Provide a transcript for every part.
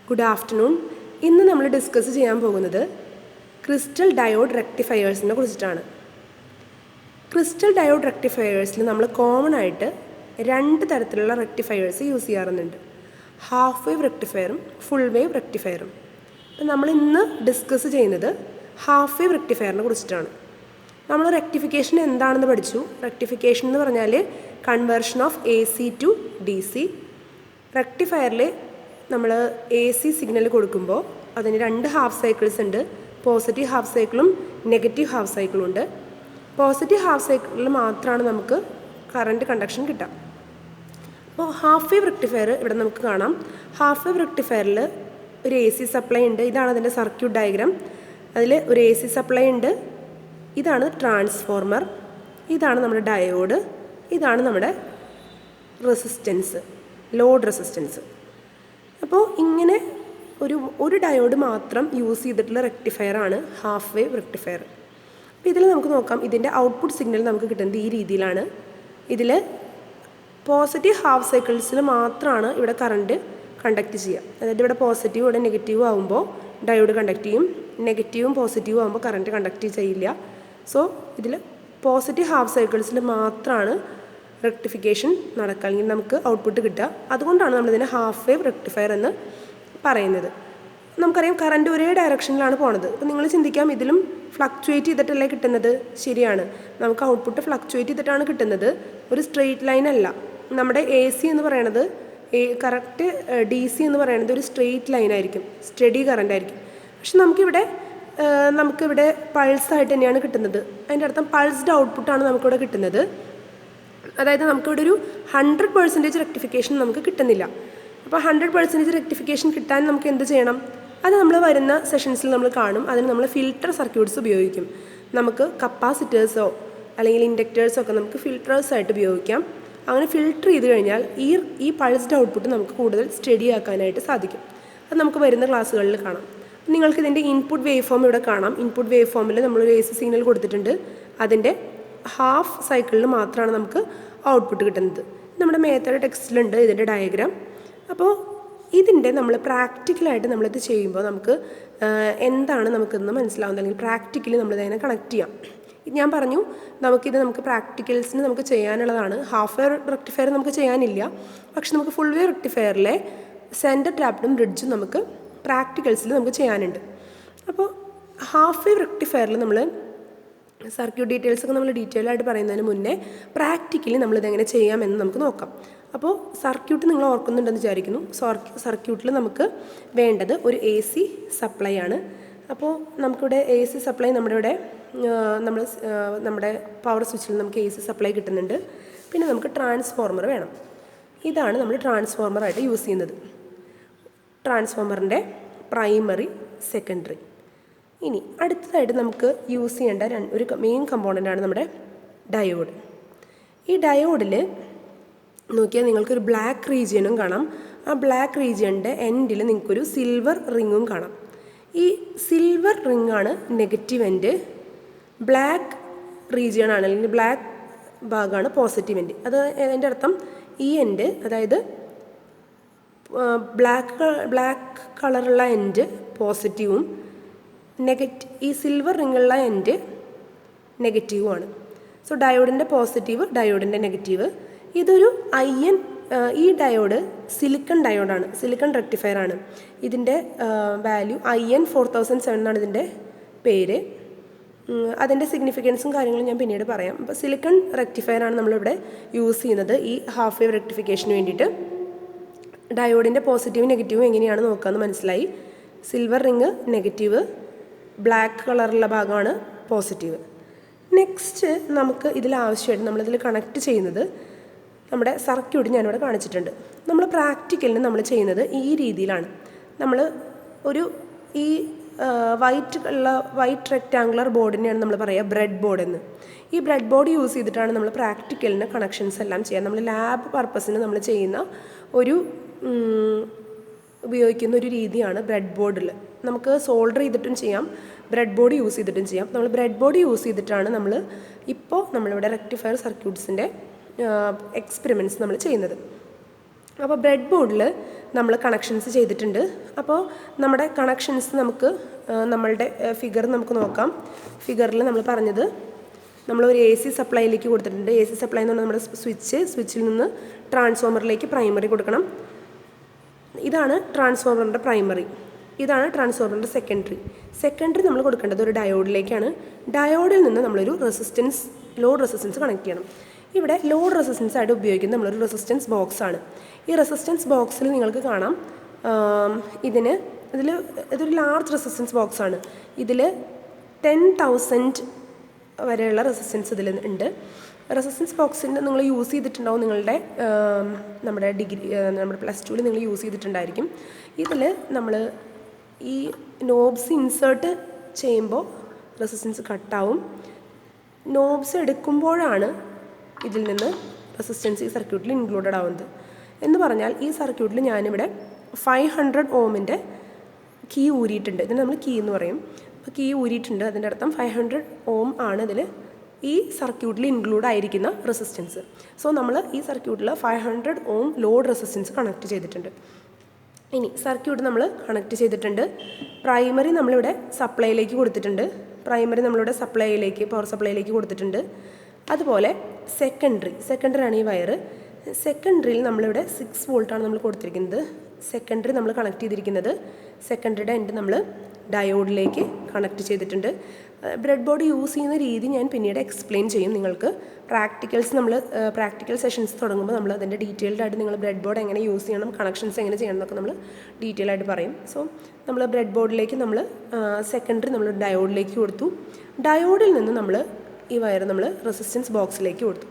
Good afternoon. ഇന്ന് നമ്മൾ discuss ചെയ്യാൻ പോകുന്നത് ക്രിസ്റ്റൽ ഡയോഡ് റെക്ടിഫയേഴ്സിനെ കുറിച്ചിട്ടാണ്. ക്രിസ്റ്റൽ ഡയോഡ് റെക്ടിഫയേഴ്സിൽ നമ്മൾ കോമൺ ആയിട്ട് രണ്ട് തരത്തിലുള്ള റെക്ടിഫയേഴ്സ് യൂസ് ചെയ്യാറുണ്ട്. ഹാഫ് വേവ് റെക്ടിഫയറും ഫുൾ വേവ് റെക്ടിഫയറും. അപ്പം നമ്മൾ ഇന്ന് ഡിസ്കസ് ചെയ്യുന്നത് ഹാഫ് വേവ് റെക്ടിഫയറിനെ കുറിച്ചിട്ടാണ്. നമ്മൾ റെക്ടിഫിക്കേഷൻ എന്താണെന്ന് പഠിച്ചു. റെക്ടിഫിക്കേഷൻ എന്ന് പറഞ്ഞാൽ conversion of A C to D C. റെക്ടിഫയറിൽ നമ്മൾ എ സി സിഗ്നൽ കൊടുക്കുമ്പോൾ അതിന് രണ്ട് ഹാഫ് സൈക്കിൾസ് ഉണ്ട്. പോസിറ്റീവ് ഹാഫ് സൈക്കിളും നെഗറ്റീവ് ഹാഫ് സൈക്കിളും ഉണ്ട്. പോസിറ്റീവ് ഹാഫ് സൈക്കിളിൽ മാത്രമാണ് നമുക്ക് കറണ്ട് കണ്ടക്ഷൻ കിട്ടുക. അപ്പോൾ ഹാഫ് വേവ് റെക്ടിഫയർ ഇവിടെ നമുക്ക് കാണാം. ഹാഫ് വേവ് റെക്ടിഫയറിൽ ഒരു എ സി സപ്ലൈ ഉണ്ട്. ഇതാണ് അതിൻ്റെ സർക്യൂട്ട് ഡയഗ്രാം. അതിൽ ഒരു എ സി സപ്ലൈ ഉണ്ട്. ഇതാണ് ട്രാൻസ്ഫോർമർ. ഇതാണ് നമ്മുടെ ഡയോഡ്. ഇതാണ് നമ്മുടെ റെസിസ്റ്റൻസ്, ലോഡ് റെസിസ്റ്റൻസ്. അപ്പോൾ ഇങ്ങനെ ഒരു ഡയോഡ് മാത്രം യൂസ് ചെയ്തിട്ടുള്ള റെക്ടിഫയറാണ് ഹാഫ് വേവ് റെക്ടിഫയർ. അപ്പോൾ ഇതിൽ നമുക്ക് നോക്കാം. ഇതിൻ്റെ ഔട്ട്പുട്ട് സിഗ്നൽ നമുക്ക് കിട്ടുന്നത് ഈ രീതിയിലാണ്. ഇതിൽ പോസിറ്റീവ് ഹാഫ് സൈക്കിൾസിൽ മാത്രമാണ് ഇവിടെ കറണ്ട് കണ്ടക്ട് ചെയ്യുക. അതായത് ഇവിടെ പോസിറ്റീവ് ഇവിടെ നെഗറ്റീവ് ആകുമ്പോൾ ഡയോഡ് കണ്ടക്ട് ചെയ്യും. നെഗറ്റീവും പോസിറ്റീവും ആകുമ്പോൾ കറണ്ട് കണ്ടക്ട് ചെയ്യില്ല. സോ ഇതിൽ പോസിറ്റീവ് ഹാഫ് സൈക്കിൾസിൽ മാത്രമാണ് റെക്ടിഫിക്കേഷൻ നടക്കുക, അല്ലെങ്കിൽ നമുക്ക് ഔട്ട്പുട്ട് കിട്ടുക. അതുകൊണ്ടാണ് നമ്മളിതിനെ ഹാഫ് വേവ് റെക്ടിഫയർ എന്ന് പറയുന്നത്. നമുക്കറിയാം കറണ്ട് ഒരേ ഡയറക്ഷനിലാണ് പോണത്. അപ്പോൾ നിങ്ങൾ ചിന്തിക്കാം, ഇതിലും ഫ്ലക്ച്വേറ്റ് ചെയ്തിട്ടല്ലേ കിട്ടുന്നത്. ശരിയാണ്, നമുക്ക് ഔട്ട്പുട്ട് ഫ്ലക്ച്വേറ്റ് ചെയ്തിട്ടാണ് കിട്ടുന്നത്. ഒരു സ്ട്രെയിറ്റ് ലൈൻ അല്ല. നമ്മുടെ എ സി എന്ന് പറയുന്നത് കറക്റ്റ് ഡി സി എന്ന് പറയുന്നത് ഒരു സ്ട്രെയിറ്റ് ലൈൻ ആയിരിക്കും, സ്റ്റഡി കറണ്ട് ആയിരിക്കും. പക്ഷെ നമുക്കിവിടെ പൾസായിട്ട് തന്നെയാണ് കിട്ടുന്നത്. അതിൻ്റെ അർത്ഥം പൾസ്ഡ് ഔട്ട്പുട്ടാണ് നമുക്കിവിടെ കിട്ടുന്നത്. അതായത് നമുക്കിവിടെ ഒരു 100% റെക്ടിഫിക്കേഷൻ നമുക്ക് കിട്ടുന്നില്ല. അപ്പോൾ 100% റെക്ടിഫിക്കേഷൻ കിട്ടാൻ നമുക്ക് എന്ത് ചെയ്യണം? അത് നമ്മൾ വരുന്ന സെഷൻസിൽ നമ്മൾ കാണും. അതിന് നമ്മൾ ഫിൽട്ടർ സർക്യൂട്ട്സ് ഉപയോഗിക്കും. നമുക്ക് കപ്പാസിറ്റേഴ്സോ അല്ലെങ്കിൽ ഇൻഡക്റ്റേഴ്സോ ഒക്കെ നമുക്ക് ഫിൽട്ടേഴ്സായിട്ട് ഉപയോഗിക്കാം. അങ്ങനെ ഫിൽട്ടർ ചെയ്ത് കഴിഞ്ഞാൽ ഈ പൾസ്ഡ് ഔട്ട്പുട്ട് നമുക്ക് കൂടുതൽ സ്റ്റഡി ആക്കാനായിട്ട് സാധിക്കും. അത് നമുക്ക് വരുന്ന ക്ലാസ്സുകളിൽ കാണാം. നിങ്ങൾക്ക് ഇതിൻ്റെ ഇൻപുട്ട് വേവ് ഫോം ഇവിടെ കാണാം. ഇൻപുട്ട് വേവ് ഫോമിൽ നമ്മളൊരു എ സി സിഗ്നൽ കൊടുത്തിട്ടുണ്ട്. അതിൻ്റെ ഹാഫ് സൈക്കിളിൽ മാത്രമാണ് നമുക്ക് ഔട്ട്പുട്ട് കിട്ടുന്നത്. നമ്മുടെ മേത്തയുടെ ടെക്സ്റ്റിലുണ്ട് ഇതിൻ്റെ ഡയഗ്രാം. അപ്പോൾ ഇതിൻ്റെ നമ്മൾ പ്രാക്ടിക്കലായിട്ട് നമ്മളിത് ചെയ്യുമ്പോൾ നമുക്ക് എന്താണ് നമുക്കിന്ന് മനസ്സിലാവുന്നത്, അല്ലെങ്കിൽ പ്രാക്ടിക്കലി നമ്മളിതിനെ കണക്ട് ചെയ്യാം. ഞാൻ പറഞ്ഞു നമുക്ക് പ്രാക്ടിക്കൽസിന് നമുക്ക് ചെയ്യാനുള്ളതാണ്. ഹാഫ് വേവ് റെക്ടിഫയർ നമുക്ക് ചെയ്യാനില്ല. പക്ഷെ നമുക്ക് ഫുൾ വേവ് റെക്ടിഫയറിലെ സെൻറ്റർ ടാപ്ഡും ബ്രിഡ്ജും നമുക്ക് പ്രാക്ടിക്കൽസിൽ നമുക്ക് ചെയ്യാനുണ്ട്. അപ്പോൾ ഹാഫ് വേവ് റെക്ടിഫയറിൽ നമ്മൾ സർക്യൂട്ട് ഡീറ്റെയിൽസൊക്കെ നമ്മൾ ഡീറ്റെയിൽ ആയിട്ട് പറയുന്നതിന് മുന്നേ പ്രാക്ടിക്കലി നമ്മളിതെങ്ങനെ ചെയ്യാമെന്ന് നമുക്ക് നോക്കാം. അപ്പോൾ സർക്യൂട്ട് നിങ്ങൾ ഓർക്കുന്നുണ്ടെന്ന് വിചാരിക്കുന്നു. സർക്യൂട്ടിൽ നമുക്ക് വേണ്ടത് ഒരു എ സി സപ്ലൈ ആണ്. അപ്പോൾ നമുക്കിവിടെ എ സി സപ്ലൈ നമ്മുടെ പവർ സ്വിച്ചിൽ നമുക്ക് എ സി സപ്ലൈ കിട്ടുന്നുണ്ട്. പിന്നെ നമുക്ക് ട്രാൻസ്ഫോർമർ വേണം. ഇതാണ് നമ്മൾ ട്രാൻസ്ഫോർമറായിട്ട് യൂസ് ചെയ്യുന്നത്. ട്രാൻസ്ഫോർമറിൻ്റെ പ്രൈമറി, സെക്കൻഡറി. ഇനി അടുത്തതായിട്ട് നമുക്ക് യൂസ് ചെയ്യേണ്ട ഒരു മെയിൻ കമ്പോണൻ്റാണ് നമ്മുടെ ഡയോഡ്. ഈ ഡയോഡിൽ നോക്കിയാൽ നിങ്ങൾക്കൊരു ബ്ലാക്ക് റീജിയനും കാണാം. ആ ബ്ലാക്ക് റീജിയൻ്റെ എൻഡിൽ നിങ്ങൾക്കൊരു സിൽവർ റിങ്ങും കാണാം. ഈ സിൽവർ റിങ്ങാണ് നെഗറ്റീവ് എൻഡ്. ബ്ലാക്ക് റീജിയൺ ആണ്, അല്ലെങ്കിൽ ബ്ലാക്ക് ഭാഗമാണ് പോസിറ്റീവ് എൻഡ്. അത് അതിൻ്റെ അർത്ഥം ഈ എൻഡ്, അതായത് ബ്ലാക്ക് കളറുള്ള എൻഡ് പോസിറ്റീവും ഈ സിൽവർ റിങ്ങുള്ള എൻഡ് നെഗറ്റീവുമാണ്. സോ ഡയോഡിൻ്റെ പോസിറ്റീവ്, ഡയോഡിൻ്റെ നെഗറ്റീവ്. ഇതൊരു ഈ ഡയോഡ് സിലിക്കൺ ഡയോഡാണ്, സിലിക്കൺ റെക്ടിഫയർ ആണ്. ഇതിൻ്റെ വാല്യൂ IN 4007 എന്നാണ് ഇതിൻ്റെ പേര്. അതിൻ്റെ സിഗ്നിഫിക്കൻസും കാര്യങ്ങളും ഞാൻ പിന്നീട് പറയാം. അപ്പോൾ സിലിക്കൺ റെക്ടിഫയർ ആണ് നമ്മളിവിടെ യൂസ് ചെയ്യുന്നത് ഈ ഹാഫ് വേവ് റെക്ടിഫിക്കേഷന് വേണ്ടിയിട്ട്. ഡയോഡിൻ്റെ പോസിറ്റീവ് നെഗറ്റീവ് എങ്ങനെയാണ് നോക്കാമെന്ന് മനസ്സിലായി. സിൽവർ റിങ് നെഗറ്റീവ്, ബ്ലാക്ക് കളറുള്ള ഭാഗമാണ് പോസിറ്റീവ്. നെക്സ്റ്റ് നമുക്ക് ഇതിലാവശ്യമായിട്ട് നമ്മളിതിൽ കണക്ട് ചെയ്യുന്നത് നമ്മുടെ സർക്യൂട്ട് ഞാനിവിടെ കാണിച്ചിട്ടുണ്ട്. നമ്മൾ പ്രാക്ടിക്കലിന് നമ്മൾ ചെയ്യുന്നത് ഈ രീതിയിലാണ്. നമ്മൾ ഈ വൈറ്റ് റെക്റ്റാങ്കുലർ ബോർഡിനെയാണ് നമ്മൾ പറയുക ബ്രെഡ് ബോർഡ് എന്ന്. ഈ ബ്രെഡ് ബോർഡ് യൂസ് ചെയ്തിട്ടാണ് നമ്മൾ പ്രാക്ടിക്കലിന് കണക്ഷൻസ് എല്ലാം ചെയ്യുക. നമ്മൾ ലാബ് പർപ്പസിന് നമ്മൾ ചെയ്യുന്ന ഉപയോഗിക്കുന്ന ഒരു രീതിയാണ് ബ്രെഡ് ബോർഡിൽ. നമുക്ക് സോൾഡർ ചെയ്തിട്ടും ചെയ്യാം, ബ്രെഡ് ബോർഡ് യൂസ് ചെയ്തിട്ടും ചെയ്യാം. നമ്മൾ ബ്രെഡ് ബോർഡ് യൂസ് ചെയ്തിട്ടാണ് നമ്മളിവിടെ റെക്ടിഫയർ സർക്യൂട്ട്സിൻ്റെ എക്സ്പെരിമെൻറ്റ്സ് നമ്മൾ ചെയ്യുന്നത്. അപ്പോൾ ബ്രെഡ് ബോർഡിൽ നമ്മൾ കണക്ഷൻസ് ചെയ്തിട്ടുണ്ട്. അപ്പോൾ നമ്മുടെ കണക്ഷൻസ് നമുക്ക് നമ്മളുടെ ഫിഗർ നമുക്ക് നോക്കാം. ഫിഗറിൽ നമ്മൾ പറഞ്ഞത് നമ്മളൊരു AC സപ്ലൈയിലേക്ക് കൊടുത്തിട്ടുണ്ട്. AC സപ്ലൈ എന്ന് പറഞ്ഞാൽ നമ്മുടെ സ്വിച്ചിൽ നിന്ന് ട്രാൻസ്ഫോമറിലേക്ക് പ്രൈമറി കൊടുക്കണം. ഇതാണ് ട്രാൻസ്ഫോമറിൻ്റെ പ്രൈമറി, ഇതാണ് ട്രാൻസ്ഫോമറിൻ്റെ സെക്കൻഡറി നമ്മൾ കൊടുക്കേണ്ടത് ഒരു ഡയോഡിലേക്കാണ്. ഡയോഡിൽ നിന്ന് നമ്മളൊരു ലോഡ് റെസിസ്റ്റൻസ് കണക്ട് ചെയ്യണം. ഇവിടെ ലോഡ് റെസിസ്റ്റൻസ് ആയിട്ട് ഉപയോഗിക്കുന്നത് നമ്മളൊരു റെസിസ്റ്റൻസ് ബോക്സാണ്. ഈ റെസിസ്റ്റൻസ് ബോക്സിൽ നിങ്ങൾക്ക് കാണാം ഇതൊരു ലാർജ് റെസിസ്റ്റൻസ് ബോക്സാണ്. ഇതിൽ 10,000 വരെയുള്ള റെസിസ്റ്റൻസ് ഇതിൽ ഉണ്ട്. റെസിസ്റ്റൻസ് ബോക്സിൻ്റെ നിങ്ങൾ യൂസ് ചെയ്തിട്ടുണ്ടാവും, നമ്മുടെ നമ്മുടെ +2 നിങ്ങൾ യൂസ് ചെയ്തിട്ടുണ്ടായിരിക്കും. ഇതിൽ നമ്മൾ ഈ നോബ്സ് ഇൻസേർട്ട് ചെയ്യുമ്പോൾ റെസിസ്റ്റൻസ് കട്ടാവും. നോബ്സ് എടുക്കുമ്പോഴാണ് ഇതിൽ നിന്ന് റെസിസ്റ്റൻസ് ഈ സർക്യൂട്ടിൽ ഇൻക്ലൂഡഡ് ആവുന്നത്. എന്ന് പറഞ്ഞാൽ ഈ സർക്യൂട്ടിൽ ഞാനിവിടെ 500 ഓമിൻ്റെ കീ ഊരിയിട്ടുണ്ട്. ഇതിന് നമ്മൾ കീ എന്ന് പറയും. അപ്പോൾ കീ ഊരിയിട്ടുണ്ട്, അതിൻ്റെ അർത്ഥം 500 ഓം ആണ് ഇതിൽ ഈ സർക്യൂട്ടിൽ ഇൻക്ലൂഡ് ആയിരിക്കുന്ന റെസിസ്റ്റൻസ്. സോ നമ്മൾ ഈ സർക്യൂട്ടിൽ 500 ഓം ലോഡ് റെസിസ്റ്റൻസ് കണക്ട് ചെയ്തിട്ടുണ്ട്. ഇനി സർക്യൂട്ട് നമ്മൾ കണക്ട് ചെയ്തിട്ടുണ്ട്. പ്രൈമറി നമ്മളിവിടെ സപ്ലൈയിലേക്ക് കൊടുത്തിട്ടുണ്ട്. പവർ സപ്ലൈയിലേക്ക് കൊടുത്തിട്ടുണ്ട്. അതുപോലെ സെക്കൻഡറി ആണ് ഈ വയറ്. സെക്കൻഡറിയിൽ നമ്മളിവിടെ 6 വോൾട്ടാണ് നമ്മൾ കൊടുത്തിരിക്കുന്നത്. സെക്കൻഡറി നമ്മൾ കണക്ട് ചെയ്തിരിക്കുന്നത് സെക്കൻഡറിയുടെ എൻഡ് നമ്മൾ ഡയോഡിലേക്ക് കണക്ട് ചെയ്തിട്ടുണ്ട്. ബ്രെഡ് ബോർഡ് യൂസ് ചെയ്യുന്ന രീതി ഞാൻ പിന്നീട് എക്സ്പ്ലെയിൻ ചെയ്യും നിങ്ങൾക്ക്. പ്രാക്ടിക്കൽ സെഷൻസ് തുടങ്ങുമ്പോൾ നമ്മൾ അതിൻ്റെ ഡീറ്റെയിൽഡ് ആയിട്ട് നിങ്ങൾ ബ്രെഡ് ബോർഡ് എങ്ങനെ യൂസ് ചെയ്യണം, കണക്ഷൻസ് എങ്ങനെ ചെയ്യണം എന്നൊക്കെ നമ്മൾ ഡീറ്റെയിൽ ആയിട്ട് പറയും. സോ നമ്മൾ ബ്രെഡ് ബോർഡിലേക്ക് നമ്മൾ സെക്കൻഡറി നമ്മൾ ഡയോഡിലേക്ക് കൊടുത്തു. ഡയോഡിൽ നിന്ന് നമ്മൾ ഈ വയർ നമ്മൾ റെസിസ്റ്റൻസ് ബോക്സിലേക്ക് കൊടുത്തു.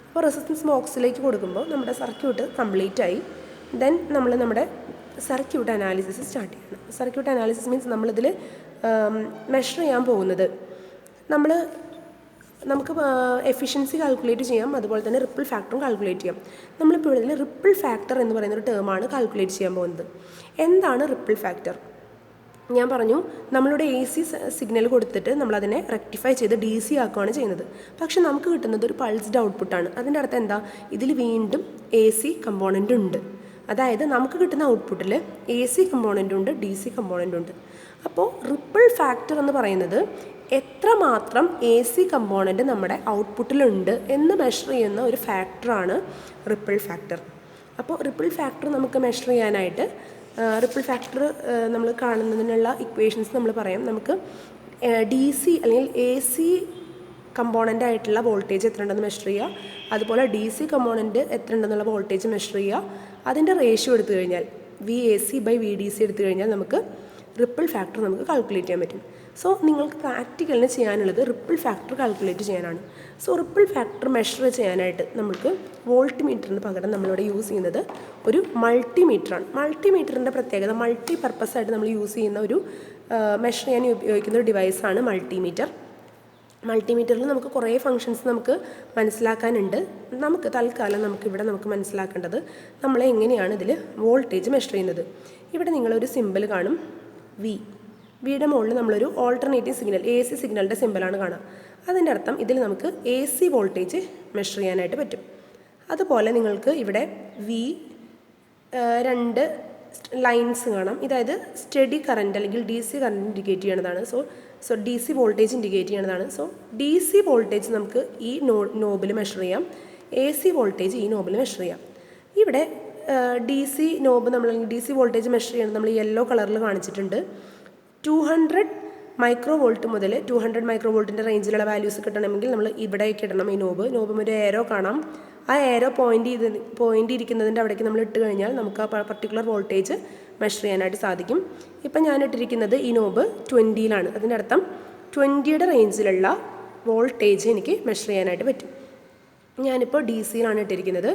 അപ്പോൾ റെസിസ്റ്റൻസ് ബോക്സിലേക്ക് കൊടുക്കുമ്പോൾ നമ്മുടെ സർക്യൂട്ട് കംപ്ലീറ്റ് ആയി. ദെൻ നമ്മൾ നമ്മുടെ സർക്യൂട്ട് അനാലിസിസ് സ്റ്റാർട്ട് ചെയ്യണം. സർക്യൂട്ട് അനാലിസിസ് മീൻസ് നമ്മളിതിൽ മെഷർ ചെയ്യാൻ പോകുന്നത് നമുക്ക് എഫിഷ്യൻസി കാൽക്കുലേറ്റ് ചെയ്യാം, അതുപോലെ തന്നെ റിപ്പിൾ ഫാക്ടറും കാൽക്കുലേറ്റ് ചെയ്യാം. നമ്മളിപ്പോൾ ഇതിൽ റിപ്പിൾ ഫാക്ടർ എന്ന് പറയുന്നൊരു ടേമാണ് കാൽക്കുലേറ്റ് ചെയ്യാൻ പോകുന്നത്. എന്താണ് റിപ്പിൾ ഫാക്ടർ? ഞാൻ പറഞ്ഞു നമ്മളുടെ AC സിഗ്നൽ കൊടുത്തിട്ട് നമ്മളതിനെ റെക്ടിഫൈ ചെയ്ത് DC ആക്കുകയാണ് ചെയ്യുന്നത്. പക്ഷെ നമുക്ക് കിട്ടുന്നത് ഒരു പൾസ്ഡ് ഔട്ട്പുട്ടാണ്. അതിൻ്റെ അർത്ഥം എന്താ? ഇതിൽ വീണ്ടും AC കമ്പോണൻ്റ് ഉണ്ട്. അതായത് നമുക്ക് കിട്ടുന്ന ഔട്ട്പുട്ടിൽ AC കമ്പോണൻ്റ് ഉണ്ട്, DC കമ്പോണൻ്റ് ഉണ്ട്. അപ്പോൾ റിപ്പിൾ ഫാക്ടർ എന്ന് പറയുന്നത് എത്രമാത്രം AC കമ്പോണൻ്റ് നമ്മുടെ ഔട്ട്പുട്ടിലുണ്ട് എന്ന് മെഷർ ചെയ്യുന്ന ഒരു ഫാക്ടറാണ് റിപ്പിൾ ഫാക്ടർ. അപ്പോൾ റിപ്പിൾ ഫാക്ടർ നമുക്ക് മെഷർ ചെയ്യാനായിട്ട് റിപ്പിൾ ഫാക്ടർ നമ്മൾ കാണുന്നതിനുള്ള ഇക്വേഷൻസ് നമ്മൾ പറയാം. നമുക്ക് DC അല്ലെങ്കിൽ AC കമ്പോണൻ്റ് ആയിട്ടുള്ള വോൾട്ടേജ് എത്ര ഉണ്ടെന്ന് മെഷർ ചെയ്യുക, അതുപോലെ DC കമ്പോണൻ്റ് എത്ര ഉണ്ടെന്നുള്ള വോൾട്ടേജ് മെഷർ ചെയ്യുക. അതിൻ്റെ റേഷ്യോ എടുത്തു കഴിഞ്ഞാൽ VAC/VDC എടുത്തു കഴിഞ്ഞാൽ നമുക്ക് റിപ്പിൾ ഫാക്ടർ നമുക്ക് കാൽക്കുലേറ്റ് ചെയ്യാൻ പറ്റും. സോ നിങ്ങൾക്ക് പ്രാക്ടിക്കലിന് ചെയ്യാനുള്ളത് റിപ്പിൾ ഫാക്ടർ കാൽക്കുലേറ്റ് ചെയ്യാനാണ്. സോ റിപ്പിൾ ഫാക്ടർ മെഷർ ചെയ്യാനായിട്ട് നമുക്ക് വോൾട്ട് മീറ്ററിന് പകരം നമ്മളിവിടെ യൂസ് ചെയ്യുന്നത് ഒരു മൾട്ടിമീറ്ററാണ്. മൾട്ടിമീറ്ററിൻ്റെ പ്രത്യേകത മൾട്ടി പർപ്പസ് ആയിട്ട് നമ്മൾ യൂസ് ചെയ്യുന്ന ഒരു മെഷർ ചെയ്യാൻ ഉപയോഗിക്കുന്ന ഒരു ഡിവൈസാണ് മൾട്ടിമീറ്റർ. മൾട്ടിമീറ്ററിൽ നമുക്ക് കുറേ ഫങ്ഷൻസ് നമുക്ക് മനസ്സിലാക്കാനുണ്ട്. നമുക്ക് തൽക്കാലം നമുക്ക് മനസ്സിലാക്കേണ്ടത് നമ്മൾ എങ്ങനെയാണ് ഇതിൽ വോൾട്ടേജ് മെഷർ ചെയ്യുന്നത്. ഇവിടെ നിങ്ങളൊരു സിമ്പിൾ കാണും, വിയുടെ മുകളിൽ നമ്മളൊരു ഓൾട്ടർനേറ്റീവ് സിഗ്നൽ AC സിഗ്നലിൻ്റെ സിമ്പിളാണ് കാണുക. അതിൻ്റെ അർത്ഥം ഇതിൽ നമുക്ക് AC വോൾട്ടേജ് മെഷർ ചെയ്യാനായിട്ട് പറ്റും. അതുപോലെ നിങ്ങൾക്ക് ഇവിടെ രണ്ട് ലൈൻസ് കാണാം. ഇതായത് സ്റ്റഡി കറൻറ്റ് അല്ലെങ്കിൽ DC കറൻറ്റ് ഇൻഡിക്കേറ്റ് ചെയ്യണതാണ്. സോ DC വോൾട്ടേജ് ഇൻഡിക്കേറ്റ് ചെയ്യണതാണ്. സോ DC വോൾട്ടേജ് നമുക്ക് ഈ നോബിൽ മെഷർ ചെയ്യാം, AC വോൾട്ടേജ് ഈ നോബിൽ മെഷർ ചെയ്യാം. ഇവിടെ DC നോബ് അല്ലെങ്കിൽ DC വോൾട്ടേജ് മെഷർ ചെയ്യണം നമ്മൾ യെല്ലോ കളറിൽ കാണിച്ചിട്ടുണ്ട്. 200 മൈക്രോ വോൾട്ട് മുതൽ 200 മൈക്രോ വോൾട്ടിൻ്റെ റേഞ്ചിലുള്ള വാല്യൂസ് കിട്ടണമെങ്കിൽ നമ്മൾ ഇവിടേക്ക് ഇടണം. ഈ നോബും ഒരു ഏരോ കാണാം. ആ ഏരോ പോയിൻ്റ് ഇരിക്കുന്നതിൻ്റെ അവിടേക്ക് നമ്മൾ ഇട്ട് കഴിഞ്ഞാൽ നമുക്ക് ആ പർട്ടിക്കുലർ വോൾട്ടേജ് മെഷർ ചെയ്യാനായിട്ട് സാധിക്കും. ഇപ്പം ഞാൻ ഇട്ടിരിക്കുന്നത് ഈ നോബ് 20യിലാണ്. അതിൻ്റെ അർത്ഥം 20യുടെ റേഞ്ചിലുള്ള വോൾട്ടേജ് എനിക്ക് മെഷർ ചെയ്യാനായിട്ട് പറ്റും. ഞാനിപ്പോൾ DCയിലാണ് ഇട്ടിരിക്കുന്നത്.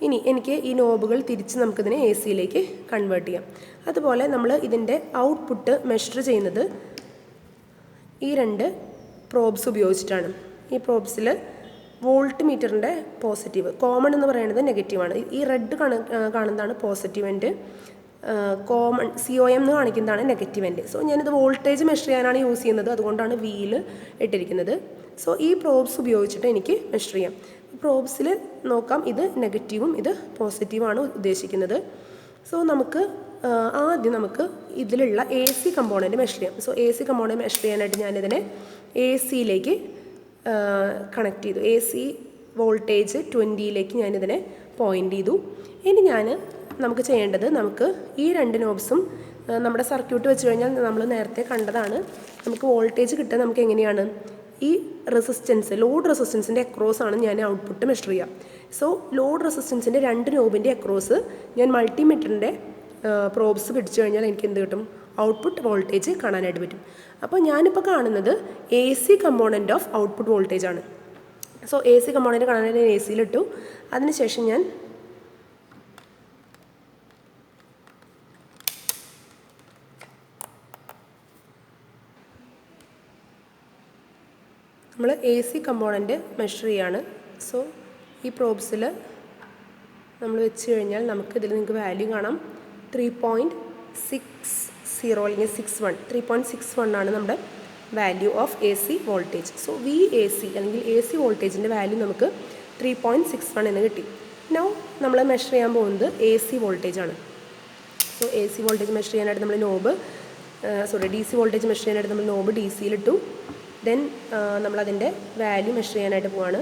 ഇനി എനിക്ക് ഈ നോബുകൾ തിരിച്ച് നമുക്കിതിനെ AC-യിലേക്ക് കൺവേർട്ട് ചെയ്യാം. അതുപോലെ നമ്മൾ ഇതിൻ്റെ ഔട്ട്പുട്ട് മെഷർ ചെയ്യുന്നത് ഈ രണ്ട് പ്രോബ്സ് ഉപയോഗിച്ചിട്ടാണ്. ഈ പ്രോബ്സിൽ വോൾട്ട് മീറ്ററിൻ്റെ പോസിറ്റീവ്, കോമൺ എന്ന് പറയുന്നത് നെഗറ്റീവാണ്. ഈ റെഡ് കാണുന്നതാണ് പോസിറ്റീവ് എൻഡ്, കോമൺ COM എന്ന് കാണിക്കുന്നതാണ് നെഗറ്റീവ് എൻഡ്. സോ ഞാനിത് വോൾട്ടേജ് മെഷർ ചെയ്യാനാണ് യൂസ് ചെയ്യുന്നത്, അതുകൊണ്ടാണ് വിയിൽ ഇട്ടിരിക്കുന്നത്. സോ ഈ പ്രോബ്സ് ഉപയോഗിച്ചിട്ട് എനിക്ക് മെഷർ ചെയ്യാം. പ്രോബ്സിൽ നോക്കാം, ഇത് നെഗറ്റീവും ഇത് പോസിറ്റീവാണ് ഉദ്ദേശിക്കുന്നത്. സോ നമുക്ക് ആദ്യം നമുക്ക് ഇതിലുള്ള എ സി കമ്പോണൻറ്റ് മെഷർ ചെയ്യാം. So A C component measure ചെയ്യാനായിട്ട് ഞാനിതിനെ എ സിയിലേക്ക് കണക്ട് ചെയ്തു. എ സി വോൾട്ടേജ് 20യിലേക്ക് ഞാനിതിനെ പോയിൻ്റ് ചെയ്തു. ഇനി നമുക്ക് ചെയ്യേണ്ടത്, നമുക്ക് ഈ രണ്ട് നോബ്സും നമ്മുടെ സർക്യൂട്ട് വെച്ച് കഴിഞ്ഞാൽ നമ്മൾ നേരത്തെ കണ്ടതാണ്, നമുക്ക് വോൾട്ടേജ് കിട്ടുക നമുക്ക് എങ്ങനെയാണ്, ഈ റെസിസ്റ്റൻസ് ലോഡ് റെസിസ്റ്റൻസിൻ്റെ അക്രോസ് ആണ് ഞാൻ ഔട്ട്പുട്ട് മെഷർ ചെയ്യുക. സോ ലോഡ് റെസിസ്റ്റൻസിൻ്റെ രണ്ട് നോബിൻ്റെ അക്രോസ് ഞാൻ മൾട്ടിമീറ്ററിൻ്റെ പ്രോബ്സ് പിടിച്ചു കഴിഞ്ഞാൽ എനിക്ക് എന്ത് കിട്ടും, ഔട്ട്പുട്ട് വോൾട്ടേജ് കാണാനായിട്ട് പറ്റും. അപ്പോൾ ഞാനിപ്പോൾ കാണുന്നത് A C component of output voltage ആണ്. സോ എ സി കമ്പോണൻറ്റ് കാണാനായിട്ട് ഞാൻ എ സിയിലിട്ടു. അതിനുശേഷം നമ്മൾ എ സി കമ്പോണൻറ്റ് മെഷർ ചെയ്യാണ്. സോ ഈ പ്രോബ്സിൽ നമ്മൾ വെച്ച് കഴിഞ്ഞാൽ നമുക്കിതിൽ നിങ്ങൾക്ക് വാല്യൂ കാണാം 3.60 അല്ലെങ്കിൽ 3.61 ആണ് നമ്മുടെ value of A C voltage. So we A C അല്ലെങ്കിൽ എ സി വോൾട്ടേജിൻ്റെ വാല്യൂ നമുക്ക് 3.61 എന്ന് കിട്ടി. നൗ നമ്മൾ മെഷർ ചെയ്യാൻ പോകുന്നത് എ സി വോൾട്ടേജാണ്. So A C voltage measure ചെയ്യാനായിട്ട് നമ്മൾ ഡി സി വോൾട്ടേജ് മെഷർ ചെയ്യാനായിട്ട് നമ്മൾ നോബ് ഡി സിയിലിട്ടു. ദെൻ നമ്മളതിൻ്റെ വാല്യൂ മെഷർ ചെയ്യാനായിട്ട് പോവാണ്.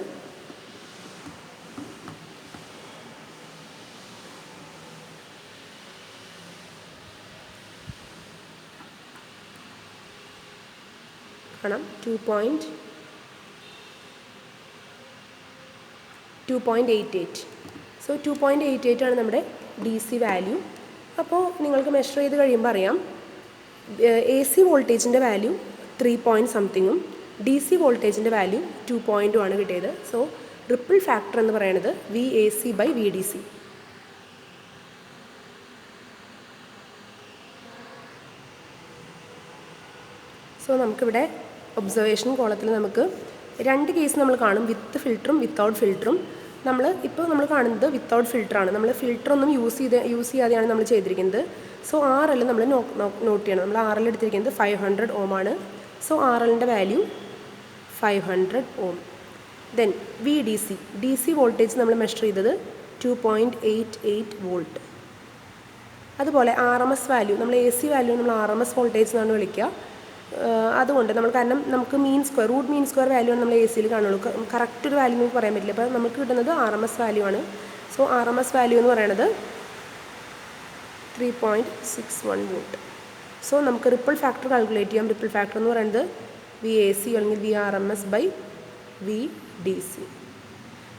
കാണാം 2.88. സോ 2.88 ആണ് നമ്മുടെ ഡി സി വാല്യൂ. അപ്പോൾ നിങ്ങൾക്ക് മെഷർ ചെയ്ത് കഴിയുമ്പോൾ അറിയാം എ സി വോൾട്ടേജിൻ്റെ വാല്യൂ 3.something ഡി സി വോൾട്ടേജിൻ്റെ വാല്യൂ 2.2 ആണ് കിട്ടിയത്. സോ റിപ്പിൾ ഫാക്ടർ എന്ന് പറയുന്നത് V A C by V D C. So നമുക്കിവിടെ ഒബ്സർവേഷൻ കോളത്തിൽ നമുക്ക് രണ്ട് കേസ് നമ്മൾ കാണും, വിത്ത് ഫിൽറ്ററും വിത്തൗട്ട് ഫിൽറ്ററും. ഇപ്പോൾ നമ്മൾ കാണുന്നത് വിത്തൗട്ട് ഫിൽറ്ററാണ്. നമ്മൾ ഫിൽറ്ററൊന്നും യൂസ് ചെയ്യാതെയാണ് നമ്മൾ ചെയ്തിരിക്കുന്നത്. സോ RL നമ്മൾ നോട്ട് ചെയ്യണം. നമ്മൾ RL എടുത്തിരിക്കുന്നത് 500 ohm ആണ്. സോ RLൻ്റെ value 500 ohm. Then V D C voltage നമ്മൾ മെഷർ ചെയ്തത് 2.88 volt. അതുപോലെ RMS വാല്യൂ, നമ്മൾ എ സി വാല്യൂ നമ്മൾ RMS വോൾട്ടേജ് എന്നാണ് വിളിക്കുക. അതുകൊണ്ട് കാരണം നമുക്ക് റൂട്ട് മീൻ സ്ക്വയർ വാല്യൂ ആണ് നമ്മൾ എ സിയിൽ കാണുള്ളൂ. കറക്റ്റ് ഒരു വാല്യൂ നമുക്ക് പറയാൻ പറ്റില്ല. അപ്പോൾ നമുക്ക് കിട്ടുന്നത് RMS വാല്യൂ ആണ്. സോ RMS വാല്യൂ എന്ന് പറയുന്നത് 3.61 volt. സോ നമുക്ക് റിപ്പിൾ ഫാക്ടർ കാൽക്കുലേറ്റ് ചെയ്യാം. റിപ്പിൾ ഫാക്ടർ എന്ന് പറയുന്നത് വി എ സി അല്ലെങ്കിൽ V RMS by V D C.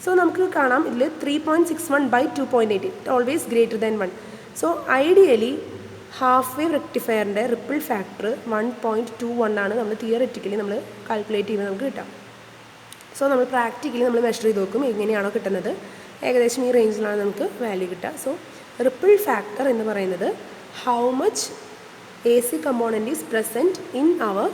So നമുക്ക് കാണാം ഇതിൽ 3.61 by 2.88 always greater than 1. So ideally half wave റെക്ടിഫയറിൻ്റെ റിപ്പിൾ ഫാക്ടർ 1.21 ആണ് നമ്മൾ തിയററ്റിക്കലി നമ്മൾ കാൽക്കുലേറ്റ് ചെയ്യുമ്പോൾ നമുക്ക് കിട്ടാം. സോ നമ്മൾ പ്രാക്ടിക്കലി നമ്മൾ മെഷർ ചെയ്ത് നോക്കും എങ്ങനെയാണോ കിട്ടുന്നത്. ഏകദേശം ഈ റേഞ്ചിലാണ് നമുക്ക് വാല്യൂ കിട്ടുക. സോ റിപ്പിൾ ഫാക്ടർ എന്ന് പറയുന്നത് how much A C component is present in our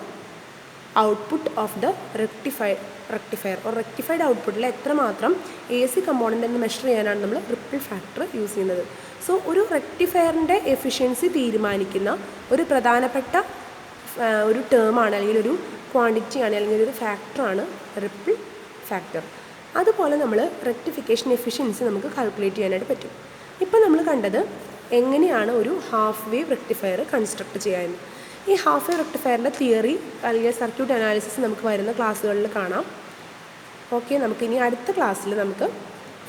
output of the rectifier rectified ഔട്ട്പുട്ടിൽ എത്രമാത്രം എ സി കമ്പോണൻ്റ് എന്ന് മെഷർ ചെയ്യാനാണ് നമ്മൾ റിപ്പിൾ ഫാക്ടർ യൂസ് ചെയ്യുന്നത്. സോ ഒരു റെക്ടിഫയറിൻ്റെ എഫിഷ്യൻസി തീരുമാനിക്കുന്ന ഒരു പ്രധാനപ്പെട്ട ഒരു ടേമാണ് അല്ലെങ്കിൽ ഒരു ക്വാണ്ടിറ്റിയാണ് അല്ലെങ്കിൽ ഒരു ഫാക്ടറാണ് റിപ്പിൾ ഫാക്ടർ. അതുപോലെ നമ്മൾ റെക്ടിഫിക്കേഷൻ എഫിഷ്യൻസി നമുക്ക് കാൽക്കുലേറ്റ് ചെയ്യാനായിട്ട് പറ്റും. ഇപ്പോൾ നമ്മൾ കണ്ടത് എങ്ങനെയാണ് ഒരു ഹാഫ് വേവ് റെക്ടിഫയർ കൺസ്ട്രക്ട് ചെയ്യാമെന്ന്. ഈ ഹാഫ് വേവ് റെക്ടിഫയറിൻ്റെ തിയറി അല്ലെങ്കിൽ സർക്യൂട്ട് അനാലിസിസ് നമുക്ക് വരുന്ന ക്ലാസ്സുകളിൽ കാണാം. ഓക്കെ, നമുക്കിനി അടുത്ത ക്ലാസ്സിൽ നമുക്ക്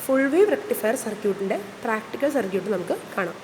ഫുൾ വേവ് റെക്ടിഫയർ സർക്യൂട്ടിൻ്റെ പ്രാക്ടിക്കൽ സർക്യൂട്ട് നമുക്ക് കാണാം.